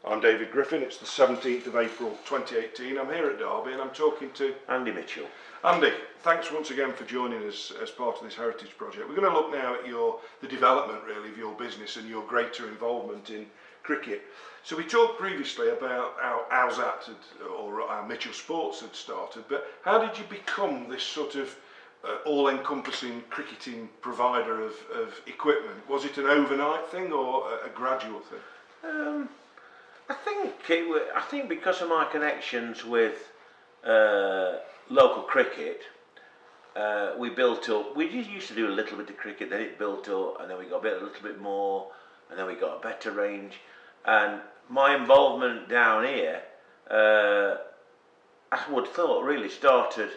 I'm David Griffin. It's the 17th of April 2018. I'm here at Derby and I'm talking to Andy Mitchell. Andy, thanks once again for joining us as part of this heritage project. We're going to look now at the development really of your business and your greater involvement in cricket. So we talked previously about how Owzat or Mitchell Sports had started, but how did you become this sort of all-encompassing cricketing provider of equipment? Was it an overnight thing or a gradual thing? I think because of my connections with local cricket, we built up. We just used to do a little bit of cricket, then it built up, and then we got a little bit more, and then we got a better range. And my involvement down here, I would thought really started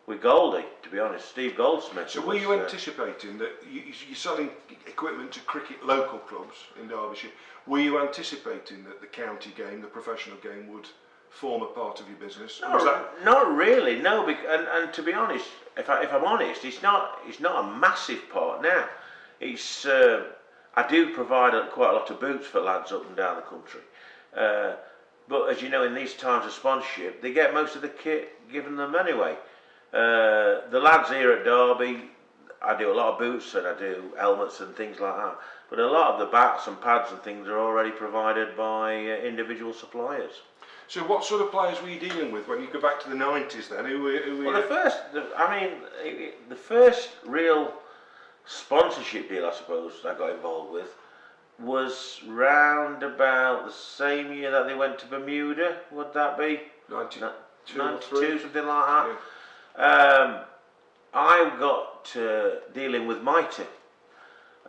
with Goldie, to be honest, Steve Goldsmith. So were you anticipating that you're selling equipment to cricket local clubs in Derbyshire? Were you anticipating that the county game, the professional game, would form a part of your business? Not really, no. And to be honest, if I'm honest, it's not a massive part now. It's I do provide quite a lot of boots for lads up and down the country. But as you know, in these times of sponsorship, they get most of the kit given them anyway. The lads here at Derby, I do a lot of boots and I do helmets and things like that. But a lot of the bats and pads and things are already provided by individual suppliers. So what sort of players were you dealing with when you go back to the 90s then? The first real sponsorship deal I suppose I got involved with was round about the same year that they went to Bermuda. Would that be 92, 92 something like that? Yeah. I got dealing with Mitre,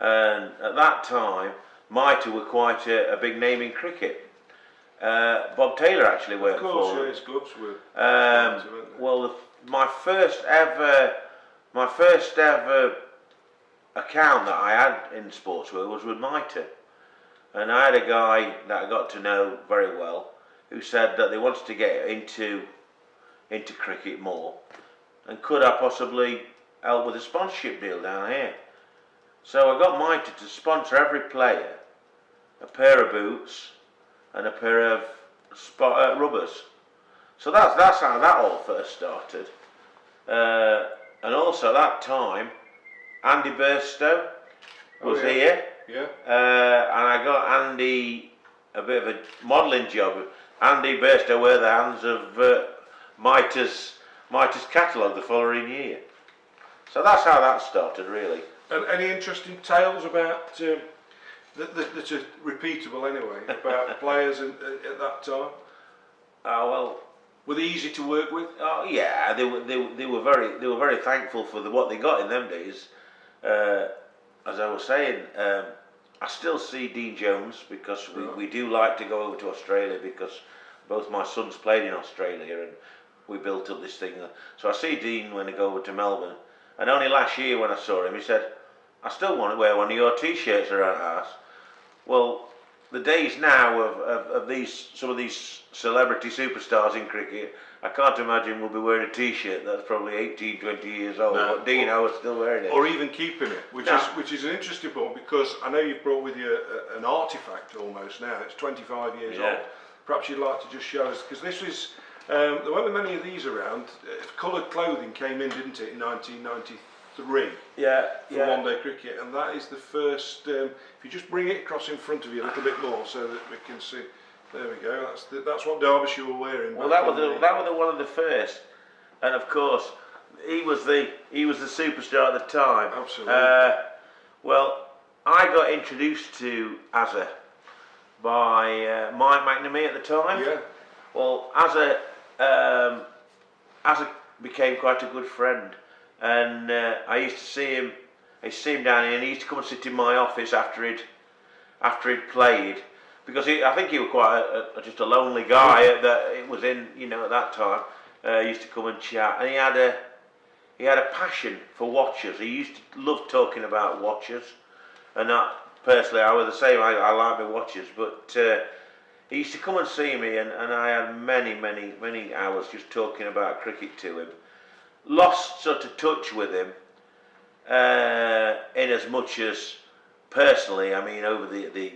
and at that time Mitre were quite a big name in cricket. Bob Taylor actually worked for them. Of course, his clubs were. Well, my first ever account that I had in sportswear was with Mitre, and I had a guy that I got to know very well who said that they wanted to get into cricket more, and could I possibly help with a sponsorship deal down here. So I got Mitre to sponsor every player a pair of boots and a pair of rubbers. So that's how that all first started. And also at that time, Andy Burstow was here. Yeah. And I got Andy a bit of a modelling job. Andy Burstow were the hands of Mitre's catalogue the following year. So that's how that started, really. And any interesting tales about that are repeatable anyway about players at that time? Well, were they easy to work with? Oh yeah, they were very thankful for what they got in them days. As I was saying, I still see Dean Jones because we do like to go over to Australia because both my sons played in Australia and we built up this thing. So I see Dean when I go over to Melbourne, and only last year when I saw him, he said, "I still want to wear one of your T-shirts around the house." Well, the days now of some of these celebrity superstars in cricket, I can't imagine we'll be wearing a T-shirt that's probably 18, 20 years old. No. But Dino is still wearing it. Or even keeping it, which is an interesting point because I know you've brought with you an artefact almost now. It's 25 years old. Perhaps you'd like to just show us, because this is, there weren't many of these around. Coloured clothing came in, didn't it, in 1993 for one day cricket, and that is the first, if you just bring it across in front of you a little bit more so that we can see. There we go. That's what Derbyshire were wearing. Well, that was one of the first, and of course, he was the superstar at the time. Absolutely. Well, I got introduced to Owzat by Mike McNamee at the time. Yeah. Well, Owzat became quite a good friend, and I used to see him. I used to see him down here, and he used to come and sit in my office after he'd played. Because I think he was quite just a lonely guy that it was in, at that time. He used to come and chat, and he had a passion for watches. He used to love talking about watches, and personally, I was the same. I like my watches, but he used to come and see me, and I had many hours just talking about cricket to him. Lost sort of touch with him, in as much as personally, I mean, over the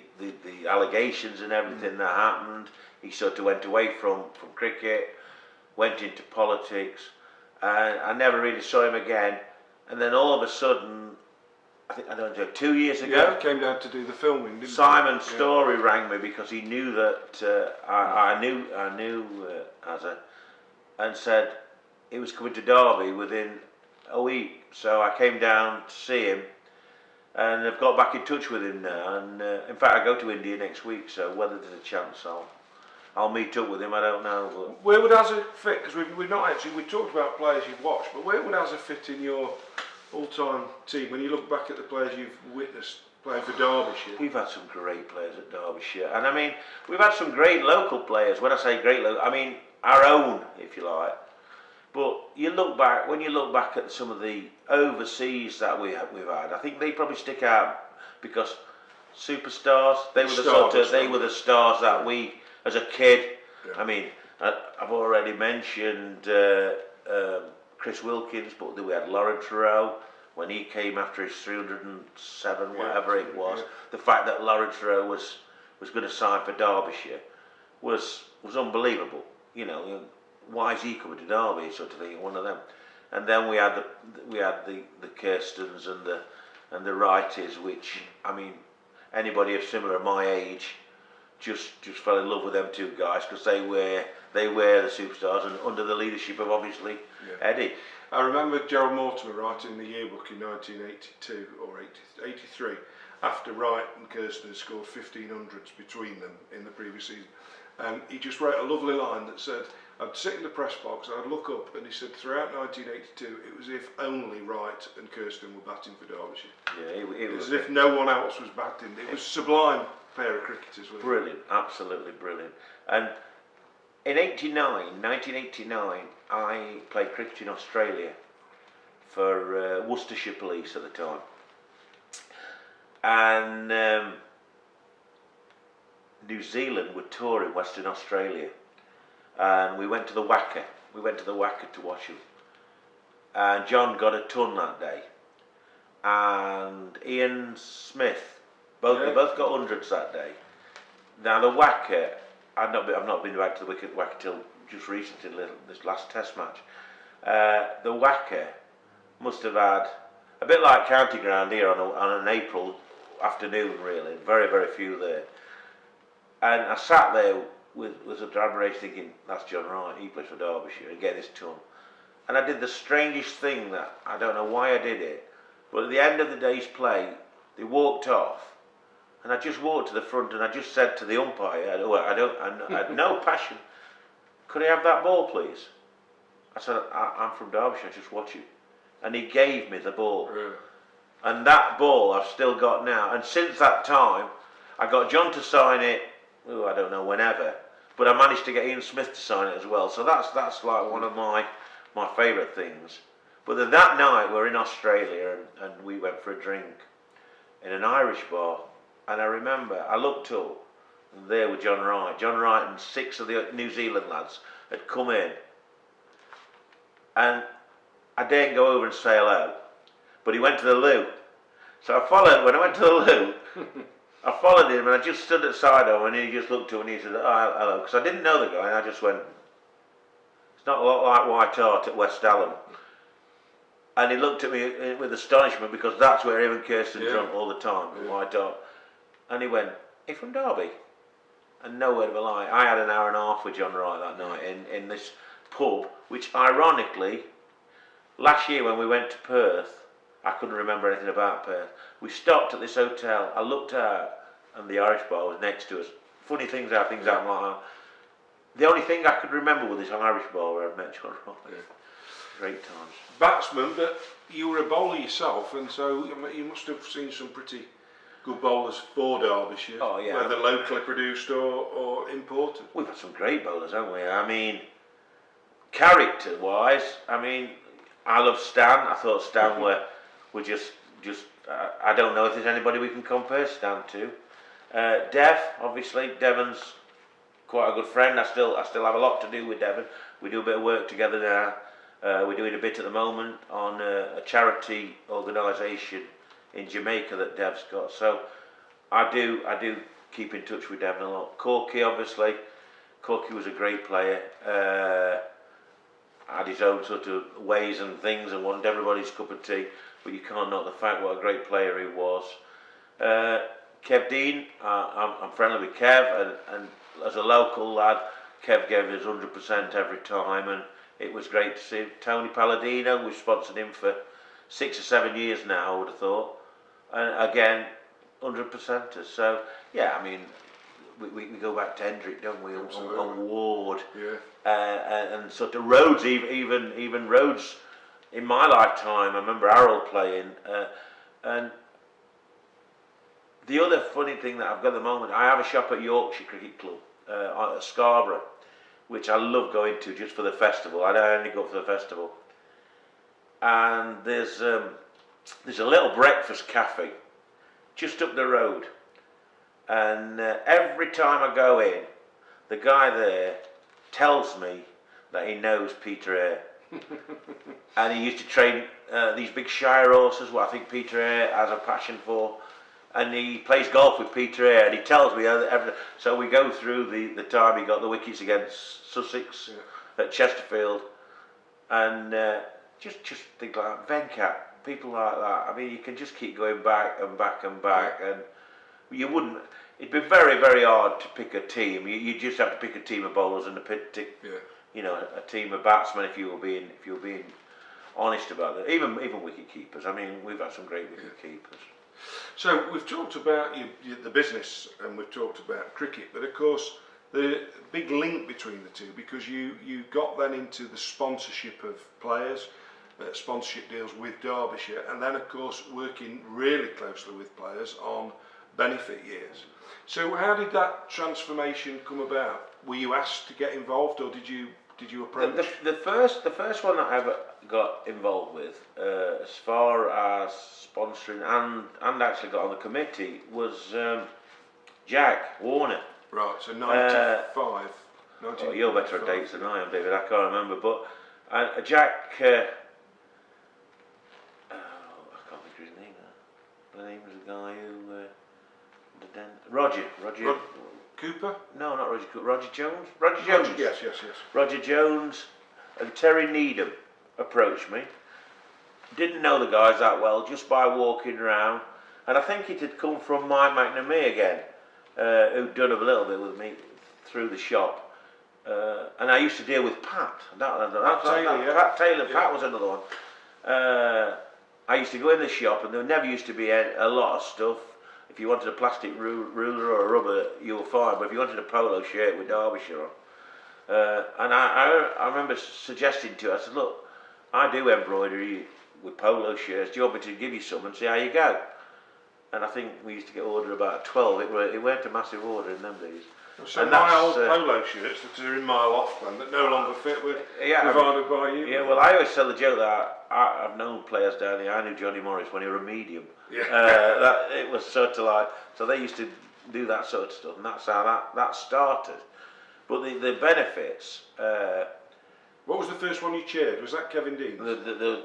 allegations and everything that happened, he sort of went away from cricket, went into politics, and I never really saw him again. And then all of a sudden, I think, I don't know, 2 years ago, Yeah, came down to do the filming, didn't Simon he? Story rang me because he knew that I knew Owzat, and said he was coming to Derby within a week. So I came down to see him, and I've got back in touch with him now. And in fact, I go to India next week, so whether there's a chance, I'll meet up with him. I don't know. But Where would Owzat fit? Because we've not actually, we talked about players you've watched, but where would Owzat fit in your all-time team when you look back at the players you've witnessed playing for Derbyshire? we've had some great players at Derbyshire, and I mean, we've had some great local players. When I say great local, I mean our own, if you like. But when you look back at some of the overseas that we've had, I think they probably stick out because superstars. They were the stars that we, as a kid. Yeah. I mean, I've already mentioned Chris Wilkins, but then we had Lawrence Rowe when he came after his 307, whatever it was. Yeah. The fact that Lawrence Rowe was going to sign for Derbyshire was unbelievable. You know, why is he coming to Derby? Sort of thing, one of them. And then we had the Kirstens and the Wrighties, which, I mean, anybody of similar my age just fell in love with them two guys because they were the superstars, and under the leadership of obviously Eddie. I remember Gerald Mortimer writing the yearbook in 1982 or 83 after Wright and Kirsten had scored 1500s between them in the previous season. And he just wrote a lovely line that said, I'd sit in the press box, I'd look up, and he said throughout 1982 it was as if only Wright and Kirsten were batting for Derbyshire. Yeah, it was as if no one else was batting. It was a sublime pair of cricketers. Brilliant, absolutely brilliant. And in 1989, I played cricket in Australia for Worcestershire Police at the time. And New Zealand were touring Western Australia. And we went to the Wacker. We went to the Wacker to watch them. And John got a ton that day. And Ian Smith, they both got hundreds that day. Now the Wacker, I've not been back to the Wacker till just recently, this last Test match. The Wacker must have had a bit like County Ground here on an April afternoon, really. Very, very few there. And I sat there with a admiration thinking, that's John Wright, he plays for Derbyshire, and get this ton. And I did the strangest thing that, I don't know why I did it, but at the end of the day's play, they walked off, and I just walked to the front and I just said to the umpire, I had no passion, could I have that ball please? I said, I'm from Derbyshire, I just watch it. And he gave me the ball. Really? And that ball I've still got now. And since that time, I got John to sign it, I don't know, whenever. But I managed to get Ian Smith to sign it as well. So that's like one of my favourite things. But then that night we were in Australia and we went for a drink in an Irish bar. And I remember, I looked up and there were John Wright. John Wright and 6 of the New Zealand lads had come in. And I daren't go over and say hello. But he went to the loo. So when I went to the loo, I followed him and I just stood at the side of him and he just looked up and he said, oh, hello. Because I didn't know the guy and I just went, it's not a lot like White Hart at West Hallam. And he looked at me with astonishment because that's where him and Kirsten drunk all the time, White Hart. And he went, are you from Derby? And no word of a lie, I had an hour and a half with John Wright that night in this pub, which ironically, last year when we went to Perth, I couldn't remember anything about Perth. We stopped at this hotel, I looked out and the Irish bar was next to us. Funny things happen like that. The only thing I could remember was this Irish bar where I met John Wright. Yeah. Great times. Batsman, but you were a bowler yourself, and so you must have seen some pretty good bowlers for Derbyshire, whether locally produced or imported. We've had some great bowlers, haven't we? I mean, character-wise, I love Stan. I thought Stan were just. I don't know if there's anybody we can compare Stan to. Dev, obviously, Devon's quite a good friend. I still have a lot to do with Devon. We do a bit of work together now. We're doing a bit at the moment on a charity organisation in Jamaica that Dev's got. So I do keep in touch with Dev a lot. Corky, obviously. Corky was a great player. Had his own sort of ways and things and wanted everybody's cup of tea, but you can't knock the fact what a great player he was. Kev Dean, I'm friendly with Kev, and as a local lad, Kev gave us 100% every time, and it was great to see. Tony Palladino, we've sponsored him for 6 or 7 years now, I would have thought, and again, 100%ers. So yeah, I mean, we go back to Hendrick, don't we? On Ward, and sort of Rhodes, even Rhodes in my lifetime. I remember Harold playing, and the other funny thing that I've got at the moment, I have a shop at Yorkshire Cricket Club at Scarborough, which I love going to just for the festival. I don't only go for the festival, and there's a little breakfast cafe just up the road. And every time I go in, the guy there tells me that he knows Peter Eyre. And he used to train these big Shire horses, what I think Peter Eyre has a passion for. And he plays golf with Peter Eyre, and he tells me everything. So we go through the time he got the wickets against Sussex at Chesterfield. And just think like Venkat, people like that. I mean, you can just keep going back and back and back. And you wouldn't. It'd be very, very hard to pick a team. You just have to pick a team of bowlers and you know, a team of batsmen if you were being honest about it. Even wicket keepers. I mean, we've had some great wicket keepers. So we've talked about the business and we've talked about cricket, but of course the big link between the two, because you got then into the sponsorship of players, sponsorship deals with Derbyshire, and then of course working really closely with players on benefit years. So how did that transformation come about? Were you asked to get involved, or did you approach? The first one that I ever got involved with, as far as sponsoring and actually got on the committee, was Jack Warner. Right, so 95. Oh, you're better at dates than I am, David. I can't remember, but Jack. I can't think of his name now. The name was the guy who. Roger Cooper? No, not Roger Cooper. Roger Jones. Roger Jones. Yes. Roger Jones and Terry Needham approached me. Didn't know the guys that well, just by walking around, and I think it had come from Mike McNamee again, who'd done a little bit with me through the shop. And I used to deal with Pat. Pat Taylor. Pat was another one. I used to go in the shop, and there never used to be a lot of stuff. If you wanted a plastic ruler or a rubber, you were fine. But if you wanted a polo shirt with Derbyshire on, and I remember suggesting to her, I said, look, I do embroidery with polo shirts. Do you want me to give you some and see how you go? And I think we used to get ordered about 12. It weren't a massive order in them days. So my old polo shirts that are in my loft then, that no longer fit, were provided by you? Yeah, well, I always tell the joke that I've known players down here. I knew Johnny Morris when he was a medium. Yeah. It was sort of like, so they used to do that sort of stuff, and that's how that started. But the benefits... what was the first one you chaired? Was that Kevin Dean's? The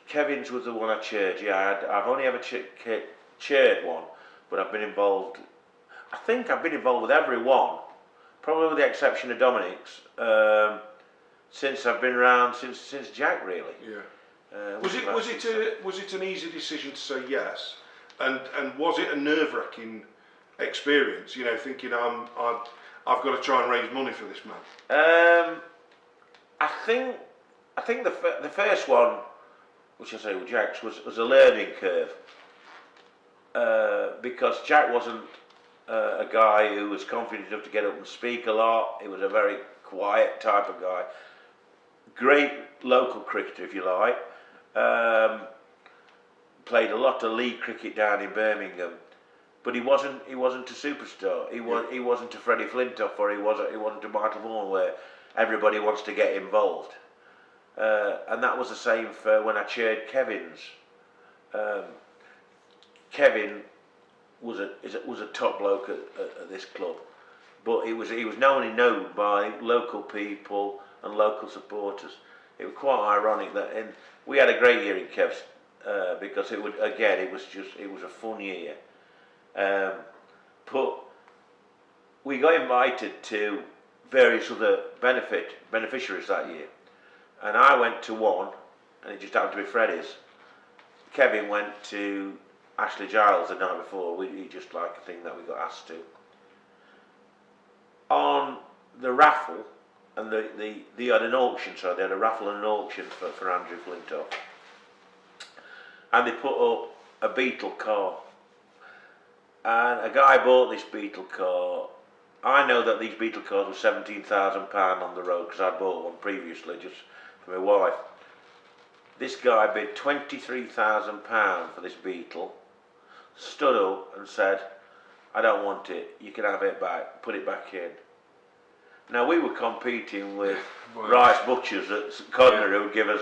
Kevin's was the one I chaired, yeah. I've only ever chaired one, but I've been involved... I think I've been involved with every one, probably with the exception of Dominic's, since I've been around, since Jack really. Yeah. Was it an easy decision to say yes, and was it a nerve-wracking experience? You know, thinking I've got to try and raise money for this man. I think the first one, which I say with Jack's, was a learning curve, because Jack wasn't a guy who was confident enough to get up and speak a lot. He was a very quiet type of guy. Great local cricketer, if you like. Played a lot of league cricket down in Birmingham, but he wasn't a superstar. He wasn't a Freddie Flintoff, or he wasn't a Michael Vaughan, where everybody wants to get involved. And that was the same for when I chaired Kevin's. Kevin was a top bloke at this club, but he was known by local people and local supporters. It was quite ironic that we had a great year in Kev's because it was a fun year. But we got invited to various other beneficiaries that year, and I went to one, and it just happened to be Freddie's. Kevin went to Ashley Giles the night before. He just like a thing that we got asked to. On the raffle, and they had an auction, so they had a raffle and an auction for Andrew Flintoff, and they put up a Beetle car, and a guy bought this Beetle car. I know that these Beetle cars were £17,000 on the road because I bought one previously just for my wife. This guy bid £23,000 for this Beetle, stood up and said, "I don't want it, you can have it back, put it back in." Now we were competing with Rice Butchers at St Codner, who would give us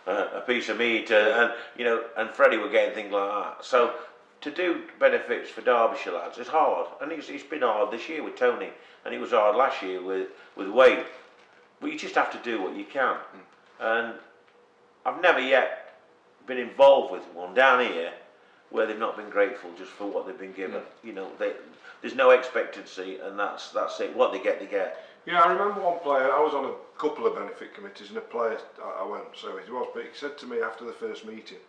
a piece of meat, and Freddie were getting things like that. So to do benefits for Derbyshire lads is hard, and it's been hard this year with Tony, and it was hard last year with Wade. But you just have to do what you can, and I've never yet been involved with one down here where they've not been grateful just for what they've been given. There's no expectancy, and that's it. What they get, they get. Yeah, I remember one player. I was on a couple of benefit committees, and a player I won't say who he was, but he said to me after the first meeting,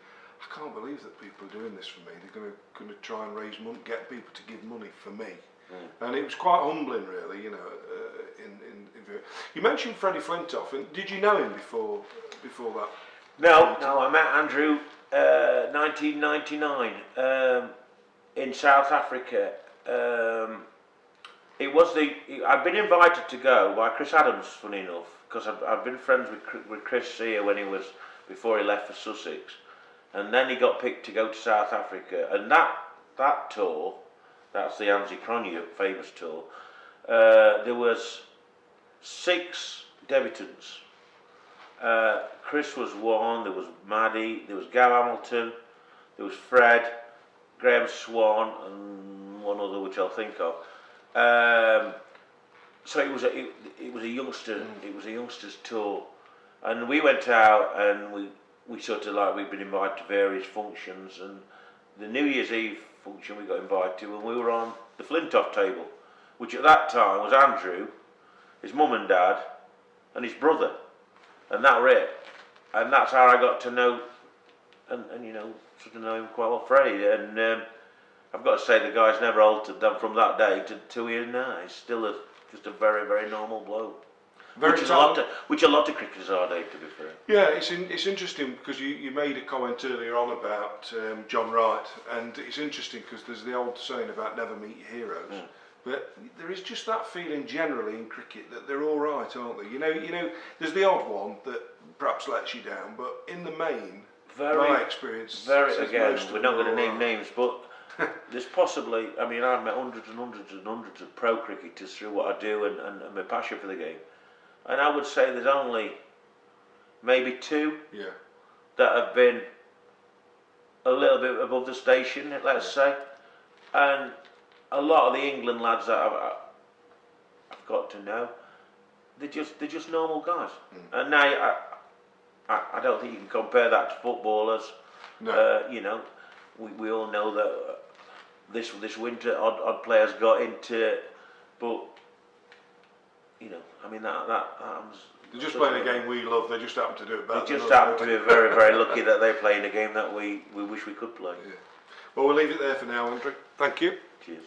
"I can't believe that people are doing this for me. They're going to try and raise money, get people to give money for me." And it was quite humbling, really. You mentioned Freddie Flintoff, and did you know him before that? No, I met Andrew 1999 in South Africa. I'd been invited to go by Chris Adams, funny enough, because I'd been friends with Chris here before he left for Sussex, and then he got picked to go to South Africa, and that tour, that's the Anzi Cronje famous tour. There was 6 debutants. Chris was one, there was Maddie, there was Gav Hamilton, there was Fred, Graham Swan, and one other which I'll think of. So it was a youngsters tour, and we went out and we sort of like we'd been invited to various functions, and the New Year's Eve function we got invited to, and we were on the Flintoff table, which at that time was Andrew, his mum and dad, and his brother, and that were it. And that's how I got to know, and sort of know him quite well, Freddie. And I've got to say the guy's never altered them from that day to here now. He's still just a very, very normal bloke. Which a lot of cricketers are, Dave, to be fair. Yeah, it's interesting because you made a comment earlier on about John Wright, and it's interesting because there's the old saying about never meet your heroes. But there is just that feeling generally in cricket that they're all right, aren't they? You know, there's the odd one that perhaps lets you down, but in the main, my experience. Again, we're not going to name names, but there's possibly. I mean, I've met hundreds and hundreds and hundreds of pro cricketers through what I do and my passion for the game, and I would say there's only maybe 2 that have been a little bit above the station, let's say, and a lot of the England lads that I've got to know, they're just normal guys. And now I don't think you can compare that to footballers. No. We all know that this winter odd players got into, but I mean that happens. They're just playing a game we love. They just happen to do it better. They just happen to be very, very lucky that they're playing a game that we wish we could play. Yeah. Well, we'll leave it there for now, Andrew. Thank you. Cheers.